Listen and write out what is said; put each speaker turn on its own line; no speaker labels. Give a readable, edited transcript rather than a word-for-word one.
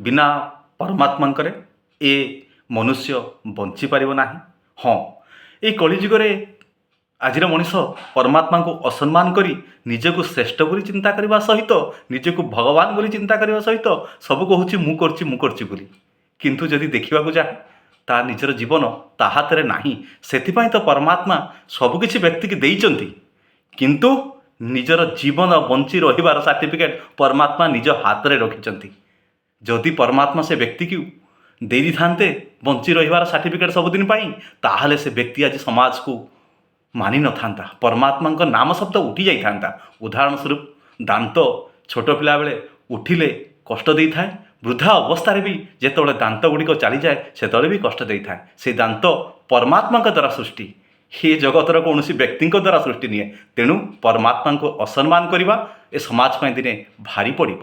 ବିନା ପରମାତ୍ମାଙ୍କରେ ଏ ମନୁଷ୍ୟ ବଞ୍ଚିପାରିବ ନାହିଁ। ହଁ, ଏଇ କଳିଯୁଗରେ ଆଜିର ମଣିଷ ପରମାତ୍ମାଙ୍କୁ ଅସମ୍ମାନ କରି ନିଜକୁ ଶ୍ରେଷ୍ଠ ବୋଲି ଚିନ୍ତା କରିବା ସହିତ, ନିଜକୁ ଭଗବାନ ବୋଲି ଚିନ୍ତା କରିବା ସହିତ ସବୁ କହୁଛି ମୁଁ କରୁଛି ବୋଲି। କିନ୍ତୁ ଯଦି ଦେଖିବାକୁ ଯାଏ ତା ନିଜର ଜୀବନ ତା ହାତରେ ନାହିଁ। ସେଥିପାଇଁ ତ ପରମାତ୍ମା ସବୁକିଛି ବ୍ୟକ୍ତିକି ଦେଇଛନ୍ତି, କିନ୍ତୁ ନିଜର ଜୀବନ ବଞ୍ଚି ରହିବାର ସାର୍ଟିଫିକେଟ୍ ପରମାତ୍ମା ନିଜ ହାତରେ ରଖିଛନ୍ତି। ଯଦି ପରମାତ୍ମା ସେ ବ୍ୟକ୍ତିକୁ ଦେଇଥାନ୍ତେ ବଞ୍ଚି ରହିବାର ସାର୍ଟିଫିକେଟ୍ ସବୁଦିନ ପାଇଁ, ତାହେଲେ ସେ ବ୍ୟକ୍ତି ଆଜି ସମାଜକୁ ମାନିନଥାନ୍ତା, ପରମାତ୍ମାଙ୍କ ନାମ ଶବ୍ଦ ଉଠି ଯାଇଥାନ୍ତା। ଉଦାହରଣ ସ୍ୱରୂପ ଦାନ୍ତ ଛୋଟ ପିଲାବେଳେ ଉଠିଲେ କଷ୍ଟ ଦେଇଥାଏ, ବୃଦ୍ଧା ଅବସ୍ଥାରେ ବି ଯେତେବେଳେ ଦାନ୍ତ ଗୁଡ଼ିକ ଚାଲିଯାଏ ସେତେବେଳେ ବି କଷ୍ଟ ଦେଇଥାଏ। ସେ ଦାନ୍ତ ପରମାତ୍ମାଙ୍କ ଦ୍ୱାରା ସୃଷ୍ଟି, ଏ ଜଗତର କୌଣସି ବ୍ୟକ୍ତିଙ୍କ ଦ୍ୱାରା ସୃଷ୍ଟି ନୁହେଁ। ତେଣୁ ପରମାତ୍ମାଙ୍କୁ ଅସମ୍ମାନ କରିବା ଏ ସମାଜ ପାଇଁ ଦିନେ ଭାରି ପଡ଼ିବ।